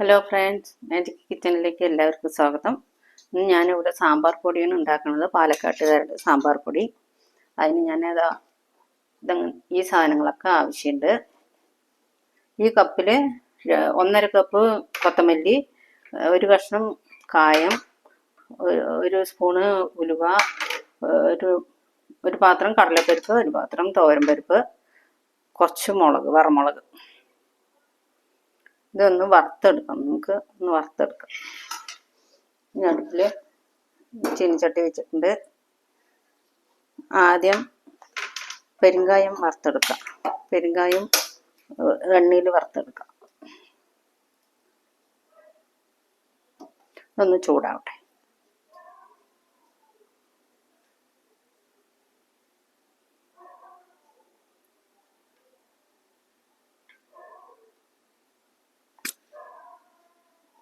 Hello friends, magic കിച്ചണിലേക്ക് എല്ലാവർക്കും സ്വാഗതം. ഇന്ന് ഞാനിവിടെ സാമ്പാർ പൊടിയാണ് ഉണ്ടാക്കുന്നത്, പാലക്കാട്ടുകാരുടെ സാമ്പാർ പൊടി. അതിന് ഞാനതാ ഈ സാധനങ്ങളൊക്കെ ആവശ്യമുണ്ട്. ഈ കപ്പിൽ 1.5 കപ്പ് കൊത്തമല്ലി, ഒരു കഷ്ണം കായം, ഒരു സ്പൂണ് ഉലുവ, ഒരു പാത്രം കടലപ്പരിപ്പ്, ഒരു പാത്രം തോരൻപരിപ്പ്, കുറച്ച് മുളക്, വറമുളക്. ഇതൊന്ന് വറുത്തെടുക്കാം. നമുക്ക് ഒന്ന് വറുത്തെടുക്കാം. ഇനി അടുപ്പിൽ ചീനിച്ചട്ടി വെച്ചിട്ടുണ്ട്. ആദ്യം പെരുങ്കായം വറുത്തെടുക്കാം. പെരുങ്കായം എണ്ണയിൽ വറുത്തെടുക്കാം. ഒന്ന് ചൂടാവട്ടെ.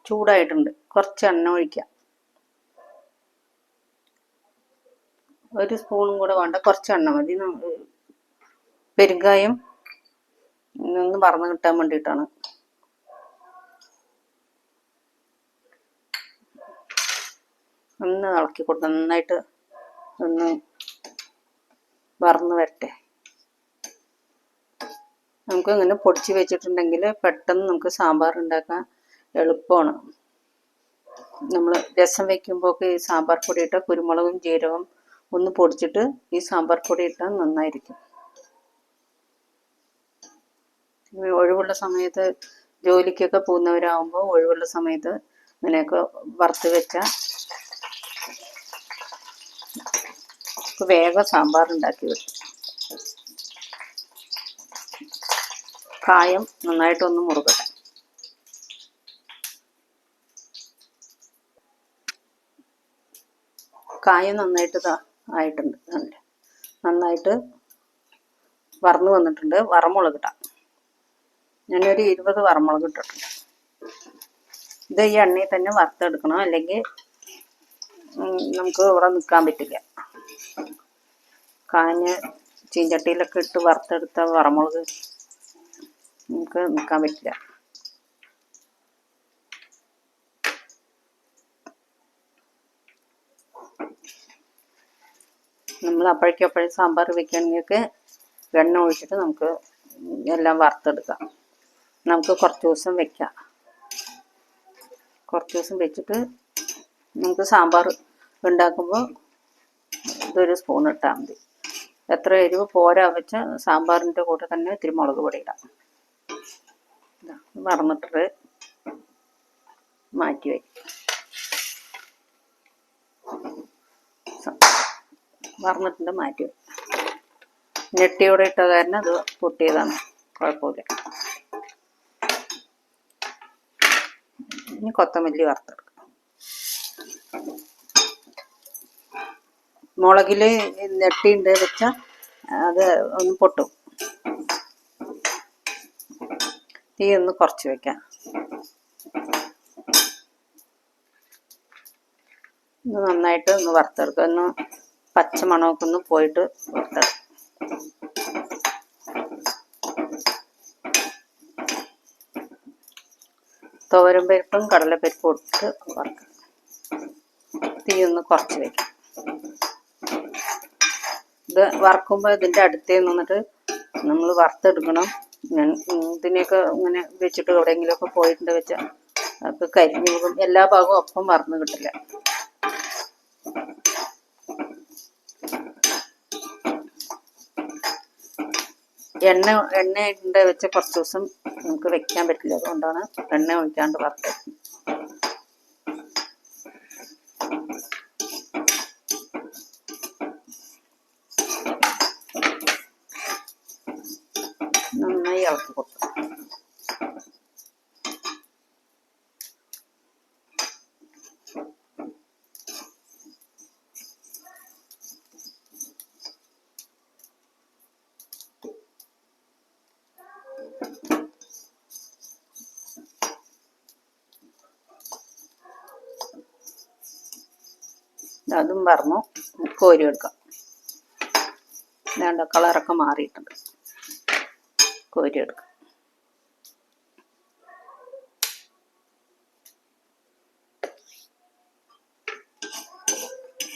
ചൂടായിട്ടുണ്ട്. കുറച്ച് എണ്ണ ഒഴിക്കാം. ഒരു സ്പൂണും കൂടെ വേണ്ട, കുറച്ച് എണ്ണ മതി. പെരുങ്കായം ഒന്ന് വറന്ന് കിട്ടാൻ വേണ്ടിയിട്ടാണ്. ഒന്ന് ഇളക്കി കൊടുത്ത് നന്നായിട്ട് ഒന്ന് വറന്ന് വരട്ടെ. നമുക്ക് ഇങ്ങനെ പൊടിച്ച് വെച്ചിട്ടുണ്ടെങ്കിൽ പെട്ടെന്ന് നമുക്ക് സാമ്പാർ ഉണ്ടാക്കാൻ എളുപ്പമാണ്. നമ്മൾ രസം വയ്ക്കുമ്പോൾ ഈ സാമ്പാർ പൊടി ഇട്ടാൽ കുരുമുളകും ജീരകവും ഒന്ന് പൊടിച്ചിട്ട് ഈ സാമ്പാർ പൊടി ഇട്ടാൽ നന്നായിരിക്കും. ഒഴിവുള്ള സമയത്ത് ജോലിക്കൊക്കെ പോകുന്നവരാകുമ്പോൾ ഒഴിവുള്ള സമയത്ത് ഇങ്ങനെയൊക്കെ വറുത്ത് വെച്ചാൽ വേഗം സാമ്പാർ ഉണ്ടാക്കി വെക്കും. കായം നന്നായിട്ടൊന്ന് മുറുകട്ടെ. കായം നന്നായിട്ട് ആയിട്ടുണ്ട്. നന്നായിട്ട് വറന്ന് വന്നിട്ടുണ്ട്. വറമുളക് ഇട്ടാം. ഞാനൊരു 20 വറമുളക് ഇട്ടിട്ടുണ്ട്. ഇത് ഈ എണ്ണയിൽ തന്നെ വറുത്തെടുക്കണം, അല്ലെങ്കിൽ നമുക്ക് ഇവിടെ നിൽക്കാൻ പറ്റില്ല. കാഞ്ഞ ചീഞ്ചട്ടിയിലൊക്കെ ഇട്ട് വറുത്തെടുത്ത വറമുളക് നമുക്ക് നിൽക്കാൻ പറ്റില്ല. നമ്മൾ അപ്പോഴേക്കും സാമ്പാർ വെക്കുകയാണെങ്കിൽ എണ്ണ ഒഴിച്ചിട്ട് നമുക്ക് എല്ലാം വറുത്തെടുക്കാം. നമുക്ക് കുറച്ച് ദിവസം വെക്കാം. കുറച്ച് ദിവസം വെച്ചിട്ട് നമുക്ക് സാമ്പാർ ഉണ്ടാക്കുമ്പോൾ ഇതൊരു സ്പൂൺ ഇട്ടാൽ മതി. എത്ര എരിവ് പോരാ വെച്ചാൽ സാമ്പാറിൻ്റെ കൂടെ തന്നെ ഇത്തിരി മുളക് പൊടി ഇടാം. വറന്നിട്ട് മാറ്റി വയ്ക്കും. വറന്നിട്ടുണ്ട്, മാറ്റി വയ്ക്കും. ഞെട്ടിയോടെ ഇട്ട കാരണം അത് പൊട്ടിയതാണ്, കുഴപ്പമില്ല. ഇനി കൊത്തമല്ലി വറുത്തെടുക്കാം. മുളകിൽ നെട്ടിയുണ്ട് വെച്ചാൽ അത് ഒന്ന് പൊട്ടും. തീ ഒന്ന് കുറച്ച് വെക്കാം. ഇത് നന്നായിട്ട് ഒന്ന് വറുത്തെടുക്കുക. ഒന്ന് പച്ചമണമൊക്കെ ഒന്ന് പോയിട്ട് വറുത്തെടുക്കും. തോരൻപരിപ്പും കടലപ്പരിപ്പും ഇട്ട് വറുക്കുക. തീ ഒന്ന് കുറച്ച് വയ്ക്കാം. ഇത് വറക്കുമ്പോൾ ഇതിൻ്റെ അടുത്തേ നിന്നിട്ട് നമ്മൾ വറുത്തെടുക്കണം. ഇതിനെയൊക്കെ ഇങ്ങനെ വെച്ചിട്ട് എവിടെയെങ്കിലുമൊക്കെ പോയിട്ടുണ്ട് വെച്ചാൽ അത് കരിഞ്ഞു പോകും. എല്ലാ ഭാഗവും ഒപ്പം വറന്ന് കിട്ടില്ല. എണ്ണ ഉണ്ട് വെച്ച കുറച്ച് ദിവസം നമുക്ക് വെക്കാൻ പറ്റില്ല. അതുകൊണ്ടാണ് എണ്ണ ഒഴിക്കാണ്ട് വറുത്തത്. നന്നായി ഇളക്കി കൊടുക്കും. അതും പറഞ്ഞു കോരി എടുക്കാം. വേണ്ട, കളറൊക്കെ മാറിയിട്ടുണ്ട്. കോരി എടുക്കാം.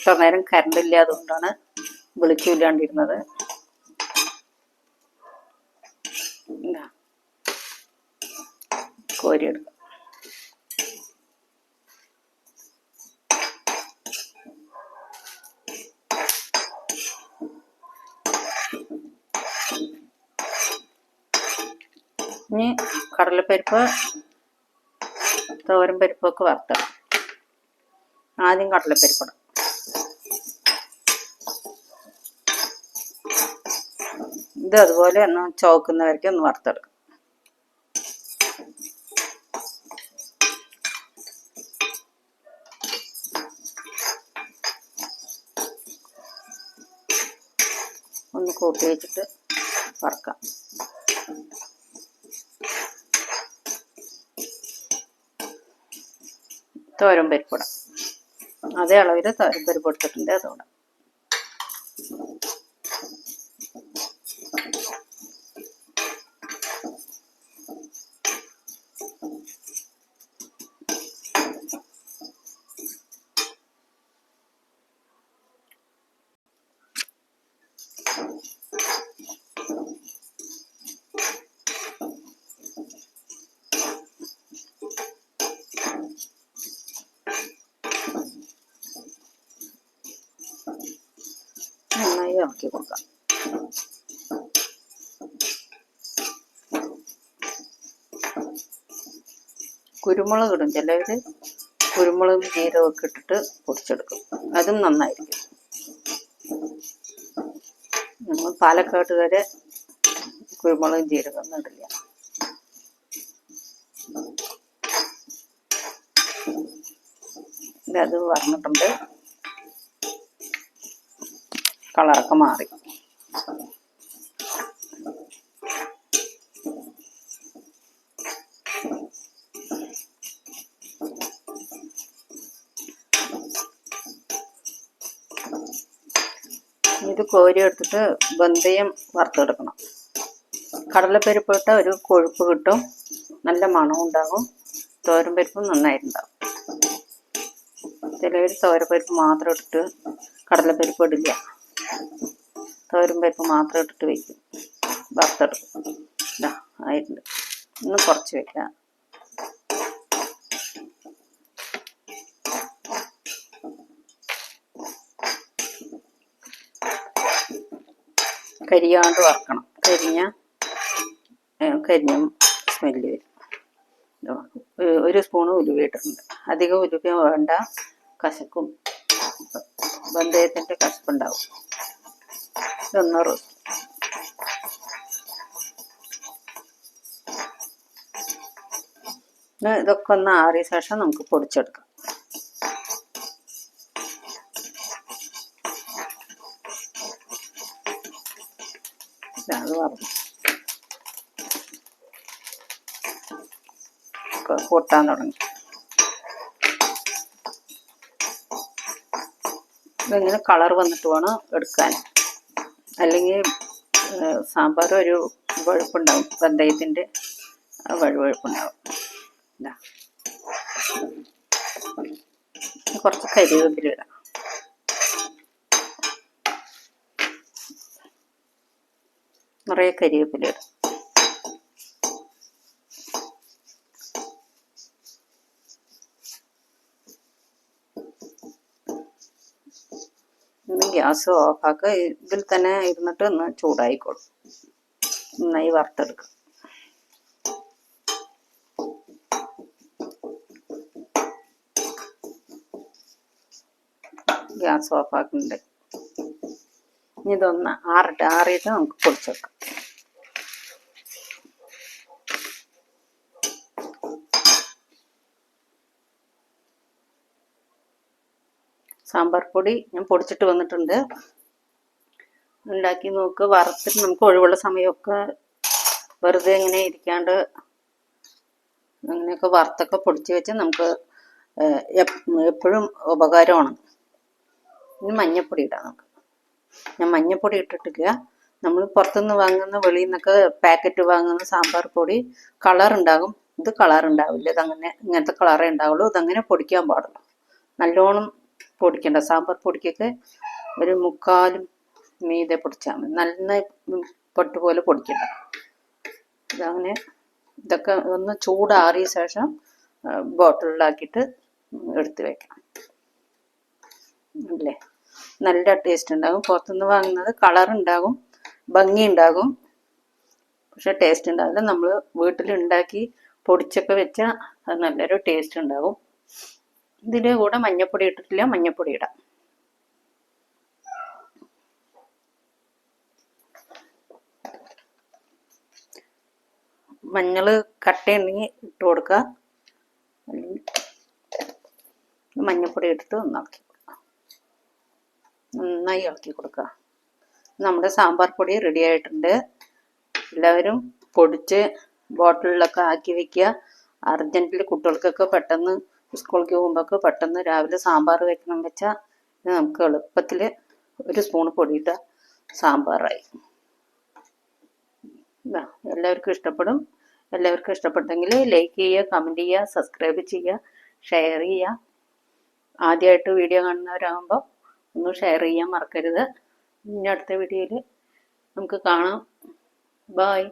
ഇത്ര നേരം കറണ്ട് ഇല്ലാതുകൊണ്ടാണ് വിളിച്ചില്ലാണ്ടിരുന്നത്. കോരിയെടുക്കാം. ഇനി കടലപ്പരിപ്പ്, തോരൻ പരിപ്പൊക്കെ വറുത്തിടാം. ആദ്യം കടലപ്പരിപ്പിടാം. ഇത് അതുപോലെ ഒന്ന് ചോക്കുന്നവരേക്ക് ഒന്ന് വറുത്തെടുക്കാം. ഒന്ന് കൂട്ടി വെച്ചിട്ട് വറക്കാം. തോരൻ പരിപ്പിടാം. അതേ അളവിൽ തോരൻ പരിപ്പ് എടുത്തിട്ടുണ്ട്, അതോടെ നന്നായി ഇളക്കി കൊടുക്കാം. കുരുമുളക് ഇടും ചിലവർ. കുരുമുളകും ജീരകമൊക്കെ ഇട്ടിട്ട് പൊടിച്ചെടുക്കും, അതും നന്നായിരിക്കും. നമ്മൾ പാലക്കാട്ടുകാരെ കുരുമുളകും ജീരകമൊന്നും ഇടില്ല. അത് വറന്നിട്ടുണ്ട്, കളറൊക്കെ മാറി. ഇത് കോരി എടുത്തിട്ട് വെന്തയം വറുത്തെടുക്കണം. കടലപ്പരിപ്പ് ഇട്ട ഒരു കൊഴുപ്പ് കിട്ടും, നല്ല മണവും ഉണ്ടാകും. തോരൻ പരിപ്പും നന്നായിട്ടുണ്ടാകും. ചിലവർ തോരപ്പരിപ്പ് മാത്രം ഇട്ടിട്ട് കടലപ്പരിപ്പ് ഇടില്ല, തോരൻ പരിപ്പ് മാത്രം ഇട്ടിട്ട് വയ്ക്കും, വറുത്തെടുക്കും. ഇതാ ആയിട്ടുണ്ട്. ഒന്ന് കുറച്ച് വയ്ക്കാം. കരിയാണ്ട് വറക്കണം. കരിഞ്ഞ സ്മെല്ല് വരും. ഒരു സ്പൂണ് ഉലുവ ഇട്ടിട്ടുണ്ട്. അധികം ഉലുവ വേണ്ട, കശക്കും. വെന്തയത്തിൻ്റെ കശപ്പുണ്ടാവും. ഇതൊന്ന് റോസ്റ്റ്. ഇതൊക്കെ ഒന്ന് ആറിയ ശേഷം നമുക്ക് പൊടിച്ചെടുക്കാം. അത് വറന്നു പൊട്ടാൻ തുടങ്ങി. ഇതിങ്ങനെ കളർ വന്നിട്ട് വേണം എടുക്കാൻ, അല്ലെങ്കിൽ സാമ്പാർ ഒരു വഴുപ്പുണ്ടാവും, വെന്തയത്തിൻ്റെ വഴുവഴുപ്പുണ്ടാവും. ഇതാ കുറച്ച് കരിവേപ്പില ഇടാം. നിറയെ കരിവേപ്പില ഇടാം. ഗ്യാസ് ഓഫാക്കുക. ഇതിൽ തന്നെ ഇരുന്നിട്ട് ഒന്ന് ചൂടായിക്കോളും. നന്നായി വറുത്തെടുക്കുക. ഗ്യാസ് ഓഫാക്കുന്നുണ്ട്. ഇനി ഇതൊന്ന് ആറിയിട്ട് നമുക്ക് പൊടിച്ചെടുക്കാം. സാമ്പാർ പൊടി ഞാൻ പൊടിച്ചിട്ട് വന്നിട്ടുണ്ട്. ഉണ്ടാക്കി നോക്ക്. വറുത്തിട്ട് നമുക്ക് ഒഴിവുള്ള സമയമൊക്കെ വെറുതെ ഇങ്ങനെ ഇരിക്കാണ്ട് അങ്ങനെയൊക്കെ വറുത്തൊക്കെ പൊടിച്ച് വെച്ച് നമുക്ക് എപ്പോഴും ഉപകാരമാണ്. ഇനി മഞ്ഞൾപ്പൊടി ഇടാം നമുക്ക്. ഞാൻ മഞ്ഞൾപ്പൊടി ഇട്ടിട്ടില്ല. നമ്മൾ പുറത്തുനിന്ന് വാങ്ങുന്ന, വെളിയിൽ നിന്നൊക്കെ പാക്കറ്റ് വാങ്ങുന്ന സാമ്പാർ പൊടി കളർ ഉണ്ടാകും. ഇത് കളർ ഉണ്ടാവില്ല. ഇതങ്ങനെ ഇങ്ങനത്തെ കളറേ ഉണ്ടാവുള്ളൂ. ഇതങ്ങനെ പൊടിക്കാൻ പാടുള്ളൂ. നല്ലോണം പൊടിക്കണ്ട. സാമ്പാർ പൊടിക്കൊക്കെ ഒരു 3/4 മീതെ പൊടിച്ചാൽ മതി. നന്നായി പൊട്ട് പോലെ പൊടിക്കണ്ട. ഇതങ്ങനെ ഇതൊക്കെ ഒന്ന് ചൂടാറിയ ശേഷം ബോട്ടിലിലാക്കിയിട്ട് എടുത്ത് വെക്കണം. അല്ലേ, നല്ല ടേസ്റ്റ് ഉണ്ടാകും. പുറത്തുനിന്ന് വാങ്ങുന്നത് കളർ ഉണ്ടാകും, ഭംഗി ഉണ്ടാകും, പക്ഷെ ടേസ്റ്റ് ഉണ്ടാവില്ല. നമ്മൾ വീട്ടിലുണ്ടാക്കി പൊടിച്ചൊക്കെ വെച്ചാൽ അത് നല്ലൊരു ടേസ്റ്റ് ഉണ്ടാകും. ഇതിൻ്റെ കൂടെ മഞ്ഞൾപ്പൊടി ഇട്ടിട്ടില്ല, മഞ്ഞൾപ്പൊടി ഇടാം. മഞ്ഞൾ കട്ടയുണ്ടെങ്കിൽ ഇട്ട് കൊടുക്കുക. മഞ്ഞൾപ്പൊടി ഇട്ടിട്ട് നന്നായി ഇളക്കി കൊടുക്കുക. നമ്മുടെ സാമ്പാർ പൊടി റെഡി ആയിട്ടുണ്ട്. എല്ലാവരും പൊടിച്ച് ബോട്ടിലിലൊക്കെ ആക്കി വെക്കുക. അർജൻറ്റിൽ കുട്ടികൾക്കൊക്കെ പെട്ടെന്ന് സ്കൂളിലേക്ക് പോകുമ്പോഴൊക്കെ പെട്ടെന്ന് രാവിലെ സാമ്പാർ വെക്കണം വെച്ചാൽ നമുക്ക് എളുപ്പത്തിൽ ഒരു സ്പൂൺ പൊടിയിട്ട സാമ്പാറായി. എല്ലാവർക്കും ഇഷ്ടപ്പെടും. എല്ലാവർക്കും ഇഷ്ടപ്പെട്ടെങ്കിൽ ലൈക്ക് ചെയ്യുക, കമൻറ്റ് ചെയ്യുക, സബ്സ്ക്രൈബ് ചെയ്യുക, ഷെയർ ചെയ്യുക. ആദ്യമായിട്ട് വീഡിയോ കാണുന്നവരാകുമ്പോൾ ഒന്ന് ഷെയർ ചെയ്യാൻ മറക്കരുത്. ഇനി അടുത്ത വീഡിയോയിൽ നമുക്ക് കാണാം. ബായ്.